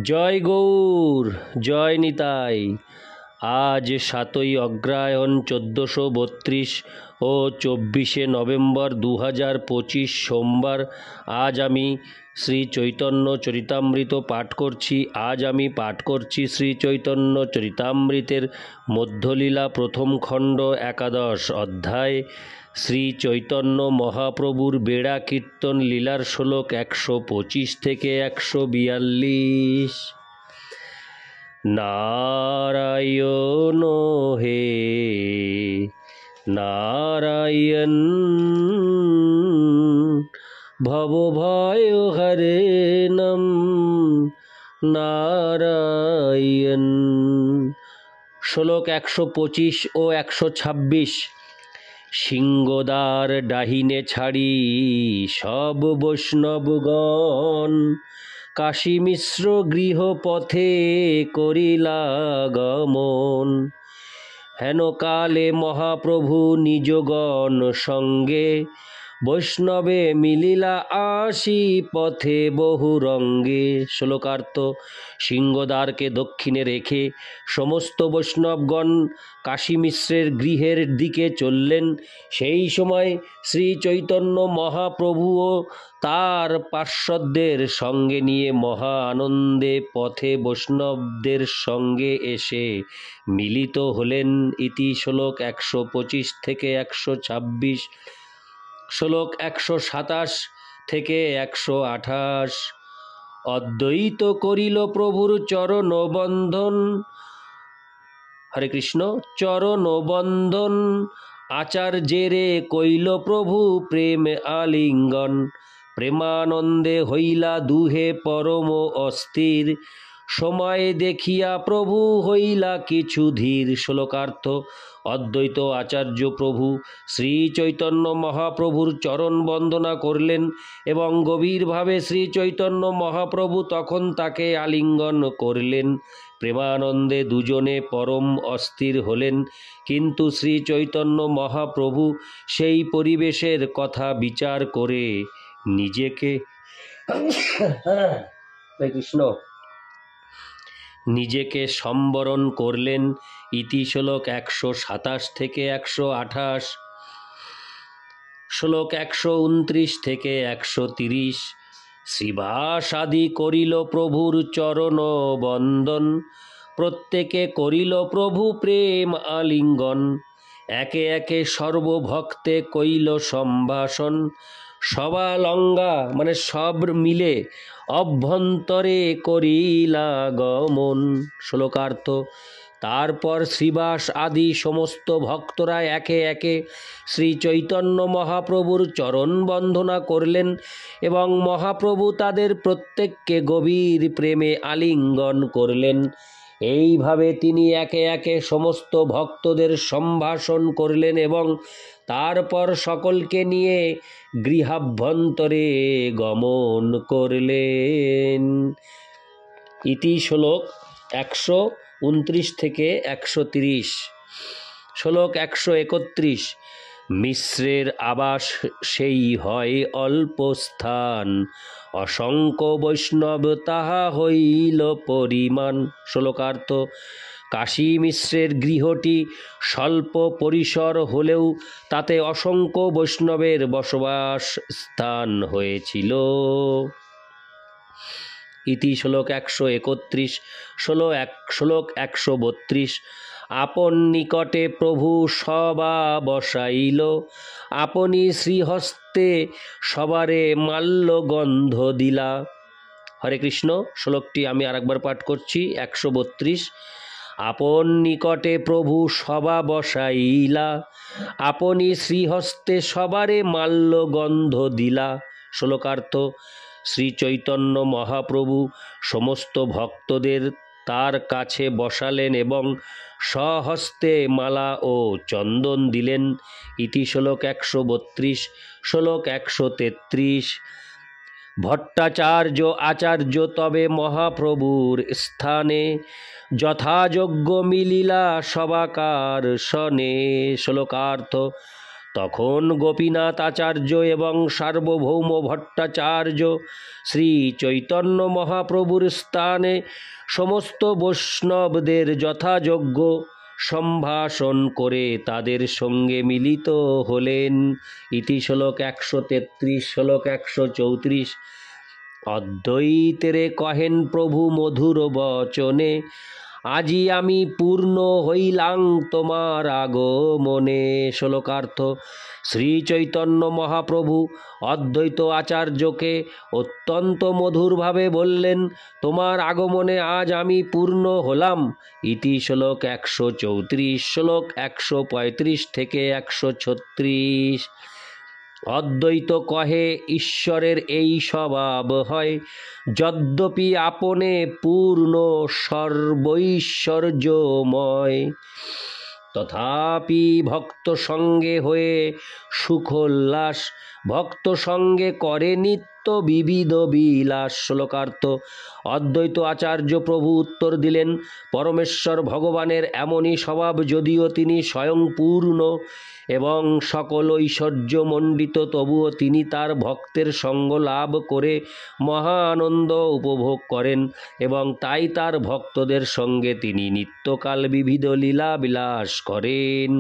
জয় গৌর, জয় নিতাই। আজ 7ই অগ্রহায়ণ 1432 ও 24শে নভেম্বর 2025 সোমবার। আজ আমি শ্রী চৈতন্য চরিতামৃত পাঠ করছি। পাঠ করছি শ্রী চৈতন্য চরিতামৃতের মধ্যলীলা প্রথম খণ্ড 11 অধ্যায় শ্রী চৈতন্য মহাপ্রভুর বেড়া কীর্তন লীলার শ্লোক 125 থেকে 142। নারায়ণ হে নারায়ণ, ভবভয় হরে নম নারায়ণ। শ্লোক 125 ও 126। সিংহদ্বার ডাহিনে ছাড়ি সব বৈষ্ণবগণ, কাশী মিশ্র গৃহ পথে করিলা গমন। হেন কালে মহাপ্রভু নিজগণ সঙ্গে, বৈষ্ণবে মিলিলা আসি পথে বহু রঙ্গে। শ্লোকার্থ: সিংহদ্বারকে দক্ষিণে রেখে সমস্ত বৈষ্ণবগণ কাশী মিশ্রের গৃহের দিকে চললেন। সেই সময় শ্রী চৈতন্য মহাপ্রভুও তার পার্শ্বদের সঙ্গে নিয়ে মহা আনন্দে পথে বৈষ্ণবদের সঙ্গে এসে মিলিত হলেন। ইতি শ্লোক 125 থেকে 126। শ্লোক 127 থেকে 128। অদ্বৈত করিল প্রভুর চরণ বন্ধন। হরে কৃষ্ণ। চরণ বন্ধন আচার্যেরে কইল প্রভু প্রেম আলিঙ্গন। প্রেমানন্দে হইলা দুহে পরম অস্থির, সময় দেখিয়া প্রভু হইলা কিছু ধীর। শ্লোকার্থ: অদ্বৈত আচার্য প্রভু শ্রী চৈতন্য মহাপ্রভুর চরণ বন্দনা করলেন এবং গভীরভাবে শ্রী চৈতন্য মহাপ্রভু তখন তাকে আলিঙ্গন করলেন। প্রেমানন্দে দুজনে পরম অস্থির হলেন, কিন্তু শ্রী চৈতন্য মহাপ্রভু সেই পরিবেশের কথা বিচার করে নিজেকে সম্বরণ করলেন। ইতি শ্লোক 127 থেকে 128। শ্লোক 129 থেকে 130। শ্রীবাস আদি করিল প্রভুর চরণ বন্দন, প্রত্যেকে করিল প্রভু প্রেম আলিঙ্গন। একে একে সর্বভক্তে কইল সম্ভাষণ, সবালঙ্গা মানে সব মিলে অভ্যন্তরে করিলা গমন। শ্লোকার্থ: তারপর শ্রীবাস আদি সমস্ত ভক্তরা একে একে শ্রী চৈতন্য মহাপ্রভুর চরণ বন্দনা করলেন এবং মহাপ্রভু তাদের প্রত্যেককে গভীর প্রেমে আলিঙ্গন করলেন। এইভাবে তিনি একে একে সমস্ত ভক্তদের সম্ভাষণ করলেন এবং তারপর সকলকে নিয়ে গৃহাভ্যন্তরে গমন করলেন। ইতি শ্লোক 129 থেকে 130। শ্লোক 131। মিশ্রের আবাস সেই হয় অল্প স্থান, অসংখ্য বৈষ্ণব তাহা হইল পরিমাণ। শ্লোকার্থ: কাশী মিশ্রের গৃহটি স্বল্প পরিসর হলেও তাতে অসংখ্য বৈষ্ণবের বসবাস স্থান হয়েছিল। ইতি শ্লোক 131। শ্লোক 132। আপন নিকটে প্রভু সবা বসাইল, আপনি শ্রীহস্তে সবারে মাল্য গন্ধ দিলা। হরে কৃষ্ণ। শ্লোকটি আমি আরেকবার পাঠ করছি। 132। আপন নিকটে প্রভু সবা বসাইলা, আপনি শ্রীহস্তে সবারে মাল্য গন্ধ দিলা। শ্লোকার্থ: শ্রী চৈতন্য মহাপ্রভু সমস্ত ভক্তদের তার কাছে বসালেন এবং স্বহস্তে মালা ও চন্দন দিলেন। ইতি শ্লোক 132। শ্লোক 133। ভট্টাচার্য আচার্য তবে মহাপ্রভুর স্থানে, যথাযোগ্য মিলিলা সবাকার সনে। শ্লোকার্থ: তখন গোপীনাথ আচার্য এবং সার্বভৌম ভট্টাচার্য শ্রী চৈতন্য মহাপ্রভুর স্থানে সমস্ত বৈষ্ণবদের যথাযোগ্য সম্ভাষণ করে তাদের সঙ্গে মিলিত হলেন। ইতি শ্লোক 133 শ্লোক 134। অদ্বৈতেরে কহেন প্রভু মধুর বচনে, আজি আমি পূর্ণ হইলাম তোমার আগমনে। শ্লোকার্থ: শ্রী চৈতন্য মহাপ্রভু অদ্বৈত আচার্যকে অত্যন্ত মধুরভাবে বললেন, তোমার আগমনে আজ আমি পূর্ণ হলাম। ইতি শ্লোক 134 শ্লোক 135 থেকে 136। অদ্বৈত কহে, ঈশ্বরের এই স্বভাব হয়, যদ্যপি আপনে পূর্ণ সর্বৈশ্বর্যময়, তথাপি ভক্ত সঙ্গে হয়ে সুখোল্লাস, ভক্ত সঙ্গে করে নিত্য বিবিধ বিলাস। শ্লোকার্থ: অদ্বৈত আচার্য প্রভু উত্তর দিলেন, পরমেশ্বর ভগবানের এমনই স্বভাব, যদিও তিনি স্বয়ং পূর্ণ এবং সকল ঐশ্বর্যমণ্ডিত, তবুও তিনি তার ভক্তের সঙ্গ লাভ করে মহা আনন্দ উপভোগ করেন এবং তাই তার ভক্তদের সঙ্গে তিনি নিত্যকাল বিবিধ লীলা বিলাস করেন।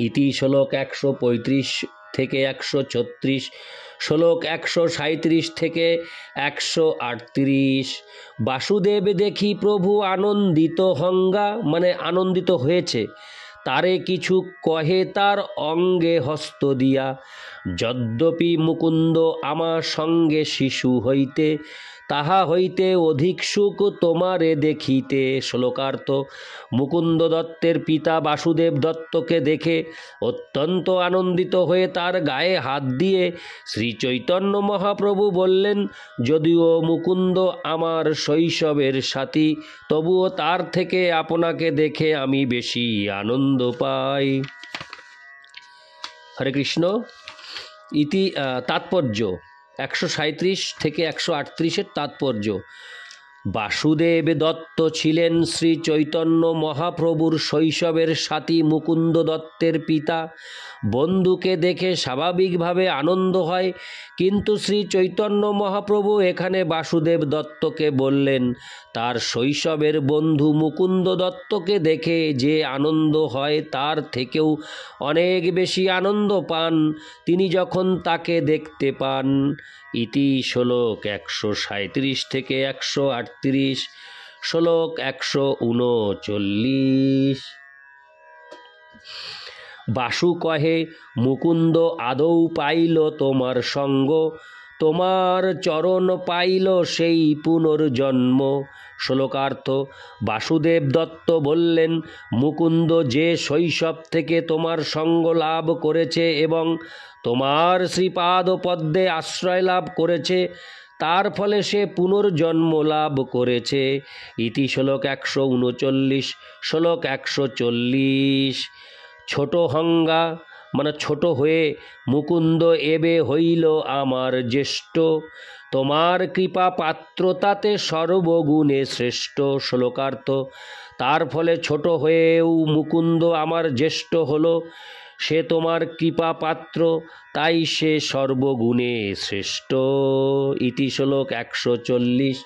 ইতি শ্লোক 135 থেকে 136 শ্লোক 137 থেকে 138। বাসুদেব দেখি প্রভু আনন্দিত হঙ্গা, মানে আনন্দিত হয়েছে, তারে কিছু কহে তার অঙ্গে হস্ত দিয়া, যদ্যপি মুকুন্দ আমার সঙ্গে শিশু হইতে, তাহা হইতে অধিক সুখ তোমারে দেখিতে। শ্লোকার্থ: মুকুন্দ দত্তের পিতা বাসুদেব দত্তকে দেখে অত্যন্ত আনন্দিত হয়ে তার গায়ে হাত দিয়ে শ্রী চৈতন্য মহাপ্রভু বললেন, যদিও মুকুন্দ আমার শৈশবের সাথী, তবুও তার থেকে আপনাকে দেখে আমি বেশি আনন্দ পাই। হরে কৃষ্ণ। ইতি তাৎপর্য 137 থেকে 138 তাৎপর্য: বাসুদেব দত্ত ছিলেন শ্রী চৈতন্য মহাপ্রভুর শৈশবের সাথী মুকুন্দ দত্তের পিতা। বন্ধুকে দেখে স্বাভাবিকভাবে আনন্দ হয়, কিন্তু শ্রী চৈতন্য মহাপ্রভু এখানে বাসুদেব দত্তকে বললেন, তার শৈশবের বন্ধু মুকুন্দ দত্তকে দেখে যে আনন্দ হয় তার থেকেও অনেক বেশি আনন্দ পান তিনি যখন তাকে দেখতে পান। ইতি শ্লোক 137 থেকে 138 শ্লোক 139। বাসু কহে, মুকুন্দ আদৌ পাইল তোমার সঙ্গ, তোমার চরণ পাইল সেই পুনর্জন্ম। শ্লোকার্থ: বাসুদেব দত্ত বললেন, মুকুন্দ যে শৈশব থেকে তোমার সঙ্গ লাভ করেছে এবং তোমার শ্রীপাদ পদ্মে আশ্রয় লাভ করেছে, তার ফলে সে পুনর্জন্ম লাভ করেছে। ইতি শ্লোক 139 শ্লোক 140। ছোট হঙ্গা, মানে ছোট হয়ে মুকুন্দ এবে হইল আমার জ্যেষ্ঠ, তোমার কৃপা পাত্রতাতে সর্বগুণে শ্রেষ্ঠ। শ্লোকার্থ: তার ফলে ছোট হয়েও মুকুন্দ আমার জ্যেষ্ঠ হলো, সে তোমার কৃপা পাত্র, তাই সে সর্বগুণে শ্রেষ্ঠ। ইতি শ্লোক 140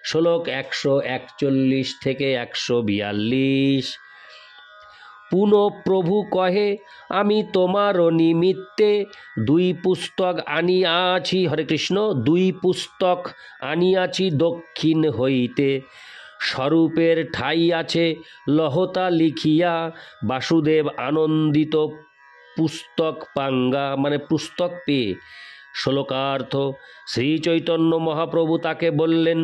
শ্লোক 141 থেকে 142। পুনঃ প্রভু কহে, আমি তোমার নিমিত্তে 2 পুস্তক আনিয়াছি। হরে কৃষ্ণ। 2 পুস্তক আনিয়াছি দক্ষিণ হইতে, স্বরূপের ঠাই আছে লহতা লিখিয়া, বাসুদেব আনন্দিত পুস্তক পাঙ্গা, মানে পুস্তক পেয়ে। শ্লোকার্থ: শ্রী চৈতন্য মহাপ্রভু তাকে বললেন,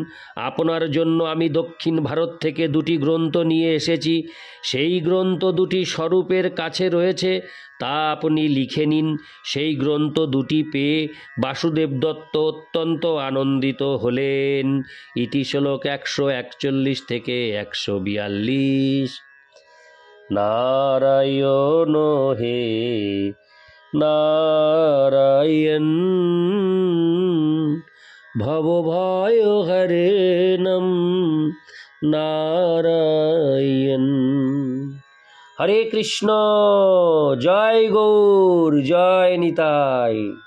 আপনার জন্য আমি দক্ষিণ ভারত থেকে 2টি গ্রন্থ নিয়ে এসেছি, সেই গ্রন্থ 2টি স্বরূপের কাছে রয়েছে, তা আপনি লিখে নিন। সেই গ্রন্থ 2টি পেয়ে বাসুদেব দত্ত অত্যন্ত আনন্দিত হলেন। ইতি শ্লোক 141 থেকে 142। নারায়ণ হে নারায়ণ, ভবভয় হরেণম নারায়ণ। হরে কৃষ্ণ। জয় গৌর, জয় নিতাই।